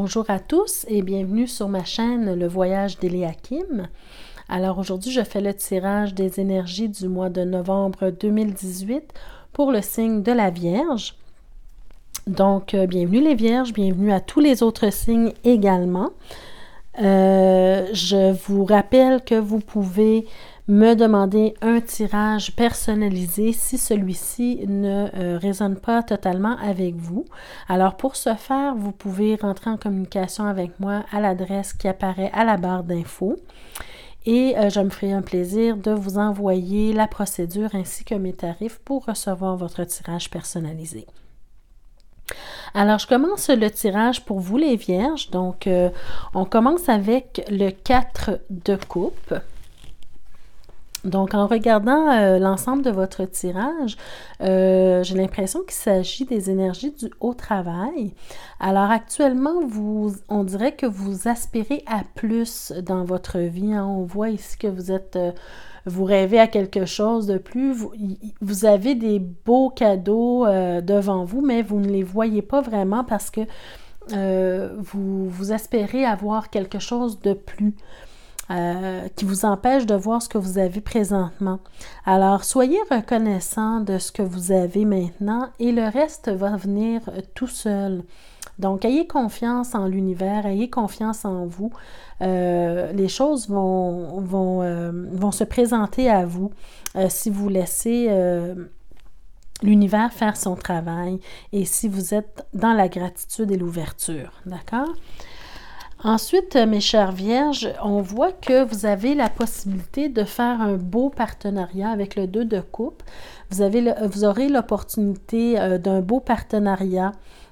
Bonjour à tous et bienvenue sur ma chaîne Le Voyage d'Eliakim. Alors aujourd'hui, je fais le tirage des énergies du mois de novembre 2018 pour le signe de la Vierge. Donc, bienvenue les Vierges, bienvenue à tous les autres signes également. Je vous rappelle que vous pouvez me demander un tirage personnalisé si celui-ci ne résonne pas totalement avec vous. Alors pour ce faire, vous pouvez rentrer en communication avec moi à l'adresse qui apparaît à la barre d'infos et je me ferai un plaisir de vous envoyer la procédure ainsi que mes tarifs pour recevoir votre tirage personnalisé. Alors, je commence le tirage pour vous les Vierges. Donc, on commence avec le 4 de coupe. Donc, en regardant l'ensemble de votre tirage, j'ai l'impression qu'il s'agit des énergies du haut travail. Alors, actuellement, on dirait que vous aspirez à plus dans votre vie. Hein. On voit ici que vous rêvez à quelque chose de plus. Vous avez des beaux cadeaux devant vous, mais vous ne les voyez pas vraiment parce que vous espérez avoir quelque chose de plus. Qui vous empêche de voir ce que vous avez présentement. Alors, soyez reconnaissant de ce que vous avez maintenant et le reste va venir tout seul. Donc, ayez confiance en l'univers, ayez confiance en vous. Les choses vont se présenter à vous si vous laissez l'univers faire son travail et si vous êtes dans la gratitude et l'ouverture. D'accord? Ensuite, mes chères Vierges, on voit que vous avez la possibilité de faire un beau partenariat avec le 2 de coupe. Vous aurez l'opportunité d'un beau partenariat.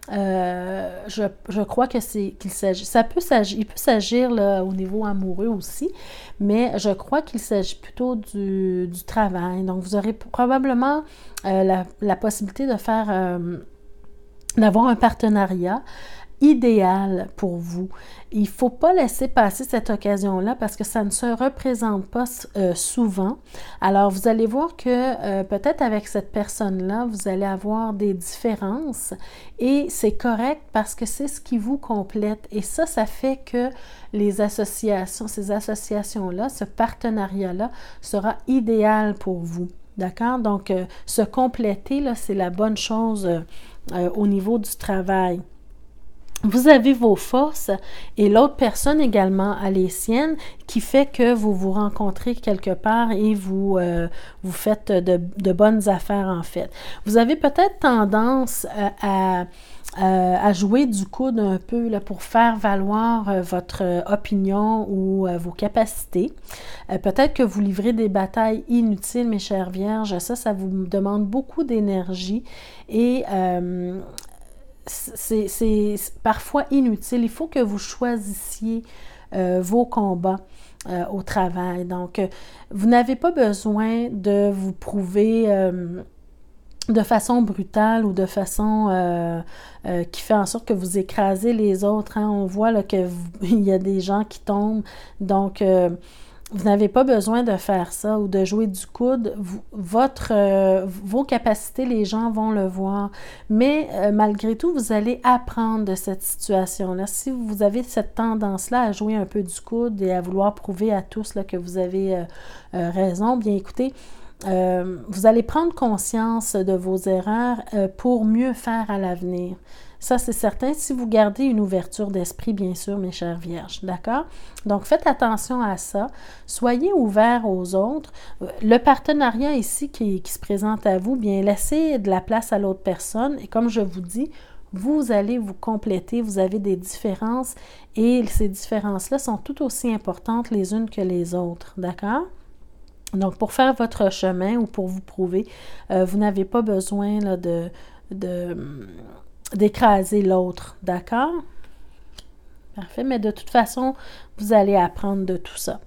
Je crois que qu'il s'agit. Il peut s'agir là, au niveau amoureux aussi, mais je crois qu'il s'agit plutôt du travail. Donc, vous aurez probablement la possibilité de d'avoir un partenariat idéal pour vous. Il ne faut pas laisser passer cette occasion-là parce que ça ne se représente pas souvent. Alors, vous allez voir que peut-être avec cette personne-là, vous allez avoir des différences et c'est correct parce que c'est ce qui vous complète. Et ça fait que ces associations-là, ce partenariat-là sera idéal pour vous. D'accord? Donc, se compléter, là, c'est la bonne chose au niveau du travail. Vous avez vos forces et l'autre personne également a les siennes qui fait que vous vous rencontrez quelque part et vous faites de bonnes affaires en fait. Vous avez peut-être tendance à jouer du coude un peu là, pour faire valoir votre opinion ou vos capacités. Peut-être que vous livrez des batailles inutiles, mes chères Vierges. Ça vous demande beaucoup d'énergie et c'est parfois inutile. Il faut que vous choisissiez vos combats au travail. Donc, vous n'avez pas besoin de vous prouver de façon brutale ou de façon qui fait en sorte que vous écrasez les autres. Hein. On voit là, qu'il y a des gens qui tombent. Donc, vous n'avez pas besoin de faire ça ou de jouer du coude. Vos capacités, les gens vont le voir. Mais malgré tout, vous allez apprendre de cette situation-là. Si vous avez cette tendance-là à jouer un peu du coude et à vouloir prouver à tous là, que vous avez raison, bien écoutez, vous allez prendre conscience de vos erreurs pour mieux faire à l'avenir. Ça, c'est certain, si vous gardez une ouverture d'esprit, bien sûr, mes chères Vierges, d'accord? Donc, faites attention à ça. Soyez ouverts aux autres. Le partenariat ici qui se présente à vous, bien, laissez de la place à l'autre personne. Et comme je vous dis, vous allez vous compléter, vous avez des différences et ces différences-là sont tout aussi importantes les unes que les autres, d'accord? Donc, pour faire votre chemin ou pour vous prouver, vous n'avez pas besoin là, d'écraser l'autre, d'accord? Parfait, mais de toute façon, vous allez apprendre de tout ça.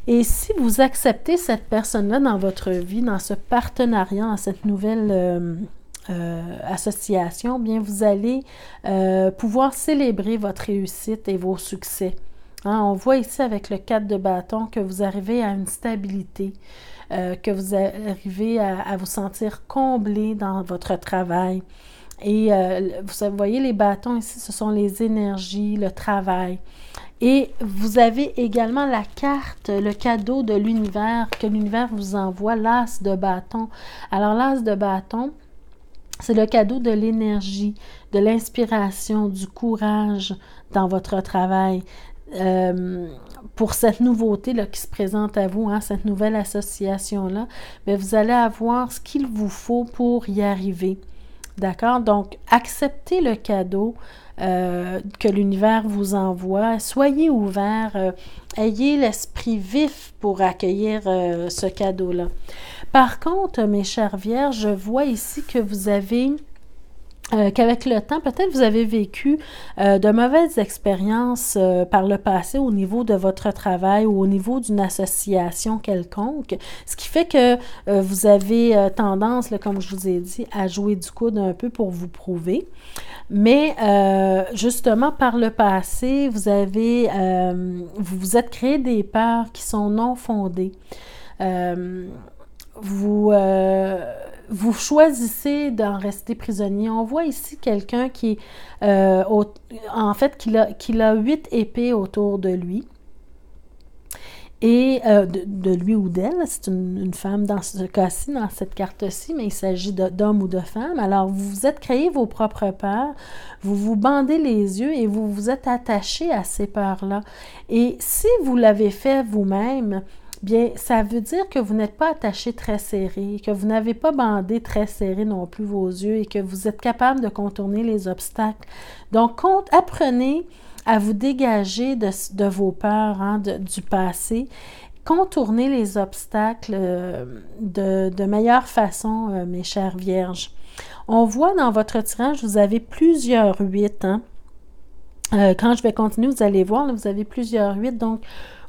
Et si vous acceptez cette personne-là dans votre vie, dans ce partenariat, dans cette nouvelle association, bien, vous allez pouvoir célébrer votre réussite et vos succès. Hein, on voit ici avec le 4 de bâton que vous arrivez à une stabilité, que vous arrivez à vous sentir comblé dans votre travail. Et vous voyez, les bâtons ici, ce sont les énergies, le travail. Et vous avez également la carte, le cadeau de l'univers, que l'univers vous envoie, l'as de bâton. Alors, l'as de bâton, c'est le cadeau de l'énergie, de l'inspiration, du courage dans votre travail. Pour cette nouveauté là, qui se présente à vous, hein, cette nouvelle association-là, bien, vous allez avoir ce qu'il vous faut pour y arriver. D'accord? Donc, acceptez le cadeau que l'univers vous envoie. Soyez ouverts, ayez l'esprit vif pour accueillir ce cadeau-là. Par contre, mes chères vierges, je vois ici que vous avez... qu'avec le temps, peut-être vous avez vécu de mauvaises expériences par le passé au niveau de votre travail ou au niveau d'une association quelconque, ce qui fait que vous avez tendance, là, comme je vous ai dit, à jouer du coude un peu pour vous prouver. Mais justement, par le passé, vous vous êtes créé des peurs qui sont non fondées. Vous choisissez d'en rester prisonnier. On voit ici quelqu'un qui, en fait, qu'il a 8 épées autour de lui. Et de lui ou d'elle, c'est une femme dans ce cas-ci, dans cette carte-ci, mais il s'agit d'homme ou de femme. Alors, vous vous êtes créé vos propres peurs, vous vous bandez les yeux et vous vous êtes attaché à ces peurs-là. Et si vous l'avez fait vous-même, bien, ça veut dire que vous n'êtes pas attaché très serré, que vous n'avez pas bandé très serré non plus vos yeux et que vous êtes capable de contourner les obstacles. Donc, apprenez à vous dégager de vos peurs, hein, du passé. Contournez les obstacles de meilleure façon, mes chères vierges. On voit dans votre tirage, vous avez plusieurs 8. Hein? Quand je vais continuer, vous allez voir, là, vous avez plusieurs 8. Donc,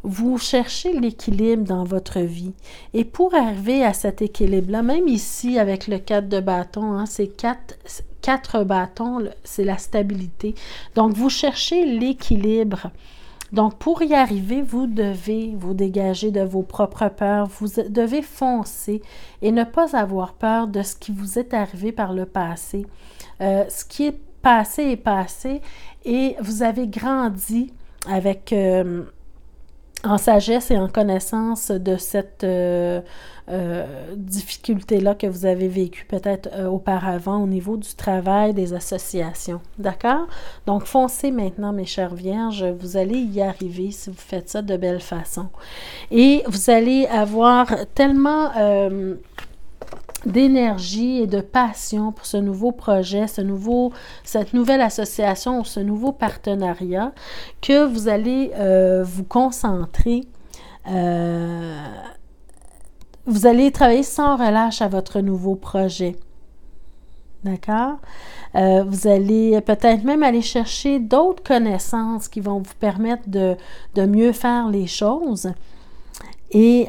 vous cherchez l'équilibre dans votre vie. Et pour arriver à cet équilibre-là, même ici, avec le 4 de bâton, hein, c'est 4 bâtons, c'est la stabilité. Donc, vous cherchez l'équilibre. Donc, pour y arriver, vous devez vous dégager de vos propres peurs. Vous devez foncer et ne pas avoir peur de ce qui vous est arrivé par le passé. Ce qui est passé et vous avez grandi avec... en sagesse et en connaissance de cette difficulté-là que vous avez vécue peut-être auparavant au niveau du travail, des associations. D'accord? Donc, foncez maintenant, mes chères vierges. Vous allez y arriver si vous faites ça de belle façon. Et vous allez avoir tellement... d'énergie et de passion pour ce nouveau projet, cette nouvelle association ou ce nouveau partenariat que vous allez vous concentrer. Vous allez travailler sans relâche à votre nouveau projet. D'accord? Vous allez peut-être même aller chercher d'autres connaissances qui vont vous permettre de mieux faire les choses. Et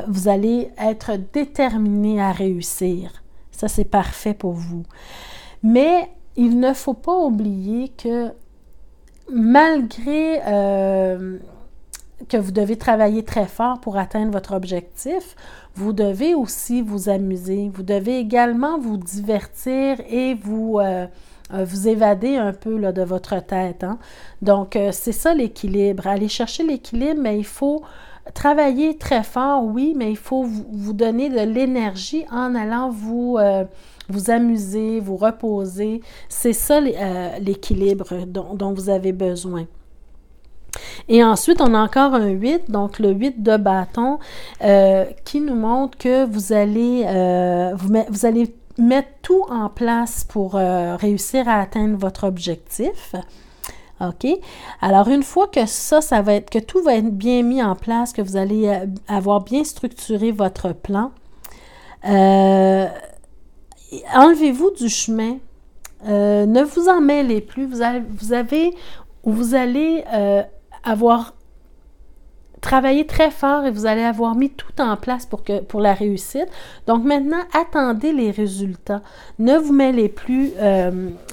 vous allez être déterminé à réussir. Ça, c'est parfait pour vous. Mais il ne faut pas oublier que malgré que vous devez travailler très fort pour atteindre votre objectif, vous devez aussi vous amuser. Vous devez également vous divertir et vous évader un peu là, de votre tête. Hein? Donc, c'est ça l'équilibre. Aller chercher l'équilibre, mais il faut... travailler très fort, oui, mais il faut vous donner de l'énergie en allant vous amuser, vous reposer. C'est ça l'équilibre dont vous avez besoin. Et ensuite, on a encore un 8, donc le 8 de bâton, qui nous montre que vous allez mettre tout en place pour réussir à atteindre votre objectif. OK? Alors, une fois que que tout va être bien mis en place, que vous allez avoir bien structuré votre plan, enlevez-vous du chemin. Ne vous en mêlez plus. Vous allez avoir travaillé très fort et vous allez avoir mis tout en place pour la réussite. Donc maintenant, attendez les résultats. Ne vous mêlez plus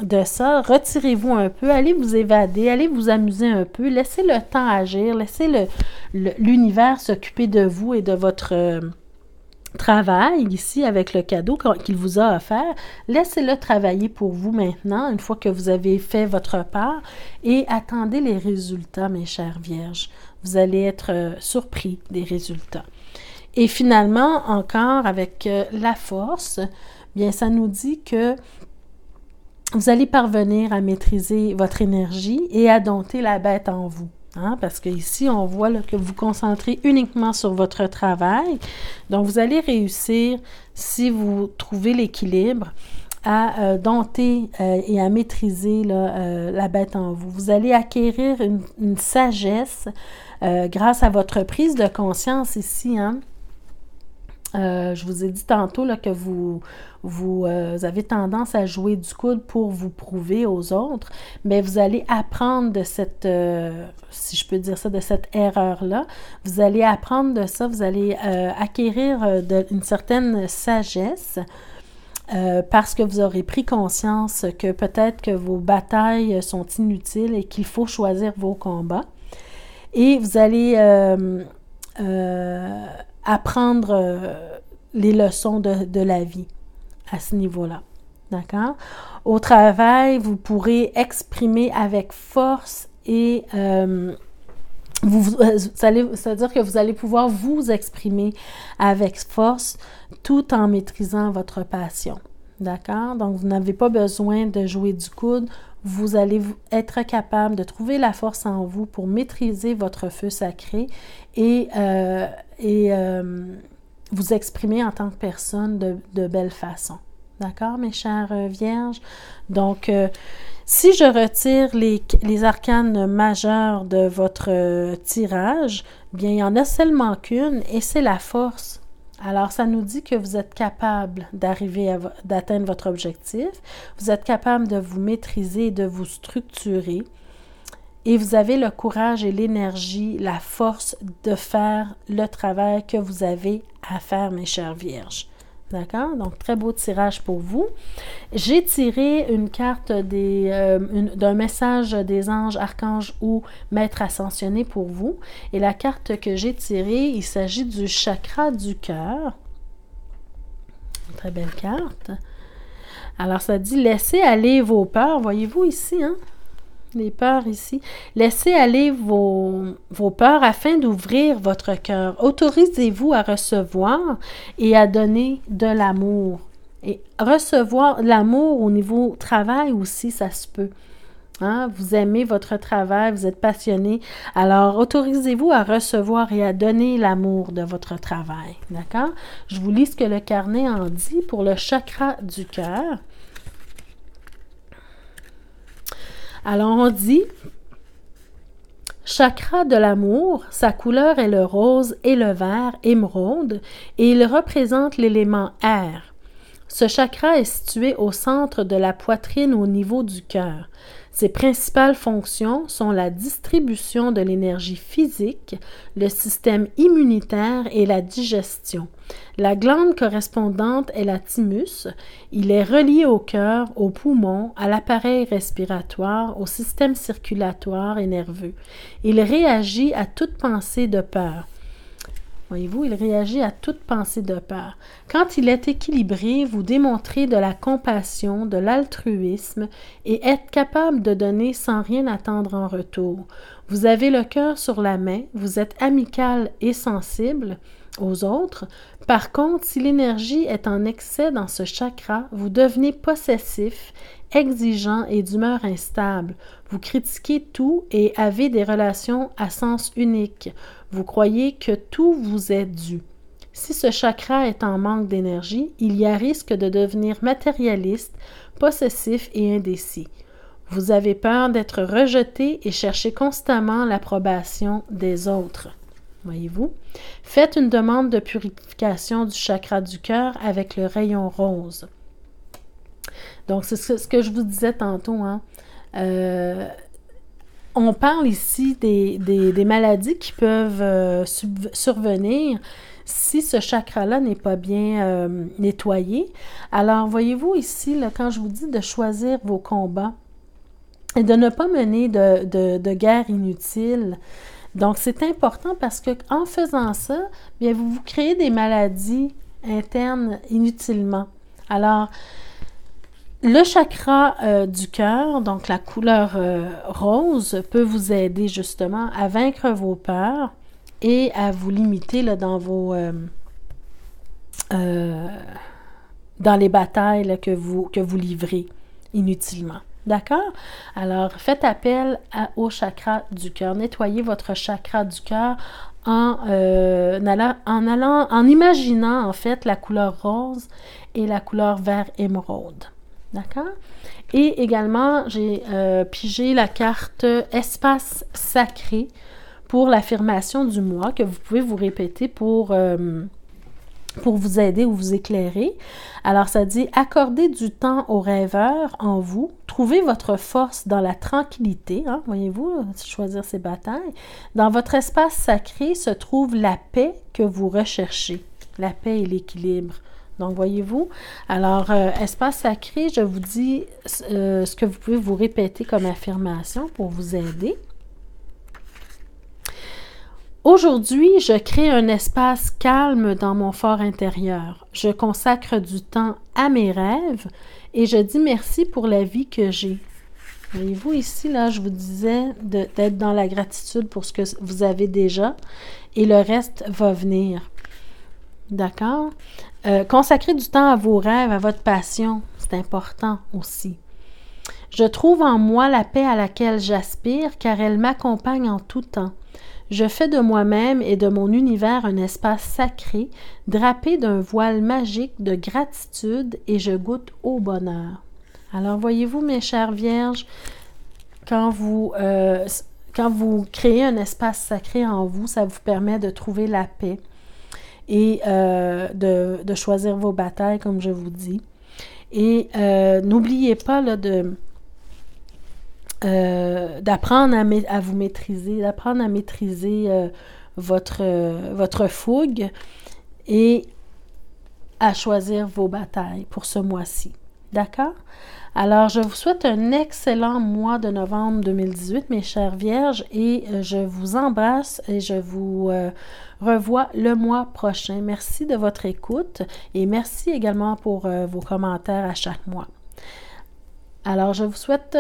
de ça. Retirez-vous un peu. Allez vous évader. Allez vous amuser un peu. Laissez le temps agir. Laissez l'univers s'occuper de vous et de votre travail ici avec le cadeau qu'il vous a offert, laissez-le travailler pour vous maintenant, une fois que vous avez fait votre part, et attendez les résultats, mes chères vierges. Vous allez être surpris des résultats. Et finalement, encore avec la force, bien, ça nous dit que vous allez parvenir à maîtriser votre énergie et à dompter la bête en vous. Hein, parce qu'ici, on voit là, que vous vous concentrez uniquement sur votre travail. Donc, vous allez réussir, si vous trouvez l'équilibre, à dompter et à maîtriser là, la bête en vous. Vous allez acquérir une sagesse grâce à votre prise de conscience ici. Hein. Je vous ai dit tantôt là, que vous avez tendance à jouer du coude pour vous prouver aux autres, mais vous allez apprendre de cette, si je peux dire ça, de cette erreur-là. Vous allez apprendre de ça, vous allez acquérir une certaine sagesse parce que vous aurez pris conscience que peut-être que vos batailles sont inutiles et qu'il faut choisir vos combats. Et vous allez apprendre les leçons de la vie à ce niveau-là. D'accord? Au travail, vous pourrez exprimer avec force et c'est-à-dire que vous allez pouvoir vous exprimer avec force tout en maîtrisant votre passion. D'accord? Donc, vous n'avez pas besoin de jouer du coude. Vous allez être capable de trouver la force en vous pour maîtriser votre feu sacré et vous exprimer en tant que personne de belle façon. D'accord, mes chères vierges? Donc, si je retire les arcanes majeures de votre tirage, bien, il y en a seulement qu'une et c'est la force. Alors, ça nous dit que vous êtes capable d'atteindre votre objectif, vous êtes capable de vous maîtriser et de vous structurer, et vous avez le courage et l'énergie, la force de faire le travail que vous avez à faire, mes chères vierges. D'accord? Donc, très beau tirage pour vous. J'ai tiré une carte d'un message des anges, archanges ou maîtres ascensionnés pour vous. Et la carte que j'ai tirée, il s'agit du chakra du cœur. Une très belle carte. Alors, ça dit « Laissez aller vos peurs ». Voyez-vous ici, hein? Les peurs ici. Laissez aller vos peurs afin d'ouvrir votre cœur. Autorisez-vous à recevoir et à donner de l'amour. Et recevoir l'amour au niveau travail aussi, ça se peut. Hein? Vous aimez votre travail, vous êtes passionné. Alors, autorisez-vous à recevoir et à donner l'amour de votre travail. D'accord? Je vous lis ce que le carnet en dit pour le chakra du cœur. Alors, on dit « Chakra de l'amour, sa couleur est le rose et le vert émeraude et il représente l'élément air. Ce chakra est situé au centre de la poitrine au niveau du cœur. Ses principales fonctions sont la distribution de l'énergie physique, le système immunitaire et la digestion. La glande correspondante est la thymus. Il est relié au cœur, aux poumons, à l'appareil respiratoire, au système circulatoire et nerveux. Il réagit à toute pensée de peur. Voyez-vous, il réagit à toute pensée de peur. Quand il est équilibré, vous démontrez de la compassion, de l'altruisme et êtes capable de donner sans rien attendre en retour. Vous avez le cœur sur la main, vous êtes amical et sensible aux autres. Par contre, si l'énergie est en excès dans ce chakra, vous devenez possessif, exigeant et d'humeur instable. Vous critiquez tout et avez des relations à sens unique. Vous croyez que tout vous est dû. Si ce chakra est en manque d'énergie, il y a risque de devenir matérialiste, possessif et indécis. Vous avez peur d'être rejeté et cherchez constamment l'approbation des autres. Voyez-vous? Faites une demande de purification du chakra du cœur avec le rayon rose. Donc, c'est ce que je vous disais tantôt, hein? On parle ici des maladies qui peuvent survenir si ce chakra-là n'est pas bien nettoyé. Alors, voyez-vous ici, là, quand je vous dis de choisir vos combats et de ne pas mener de guerre inutile, donc c'est important parce qu'en faisant ça, bien, vous créez des maladies interne inutilement. Alors, le chakra du cœur, donc la couleur rose, peut vous aider justement à vaincre vos peurs et à vous limiter là, dans vos... dans les batailles là, que vous livrez inutilement. D'accord? Alors, faites appel au chakra du cœur. Nettoyez votre chakra du cœur en imaginant en fait la couleur rose et la couleur vert émeraude. D'accord? Et également, j'ai pigé la carte Espace sacré pour l'affirmation du mois que vous pouvez vous répéter pour vous aider ou vous éclairer. Alors, ça dit « Accordez du temps aux rêveurs en vous. Trouvez votre force dans la tranquillité. » Voyez-vous, choisir ces batailles. Dans votre espace sacré se trouve la paix que vous recherchez. La paix et l'équilibre. Donc, voyez-vous. Alors, espace sacré, je vous dis ce que vous pouvez vous répéter comme affirmation pour vous aider. Aujourd'hui, je crée un espace calme dans mon fort intérieur. Je consacre du temps à mes rêves et je dis merci pour la vie que j'ai. Voyez-vous ici, là, je vous disais d'être dans la gratitude pour ce que vous avez déjà et le reste va venir. D'accord? Consacrer du temps à vos rêves, à votre passion, c'est important aussi. Je trouve en moi la paix à laquelle j'aspire car elle m'accompagne en tout temps. Je fais de moi-même et de mon univers un espace sacré, drapé d'un voile magique de gratitude et je goûte au bonheur. Alors, voyez-vous, mes chères vierges, quand vous créez un espace sacré en vous, ça vous permet de trouver la paix et de choisir vos batailles, comme je vous dis. Et n'oubliez pas là, d'apprendre à vous maîtriser, d'apprendre à maîtriser votre fougue et à choisir vos batailles pour ce mois-ci. D'accord? Alors, je vous souhaite un excellent mois de novembre 2018, mes chères vierges, et je vous embrasse et je vous revois le mois prochain. Merci de votre écoute et merci également pour vos commentaires à chaque mois. Alors, je vous souhaite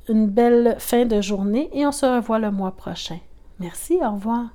une belle fin de journée et on se revoit le mois prochain. Merci, au revoir.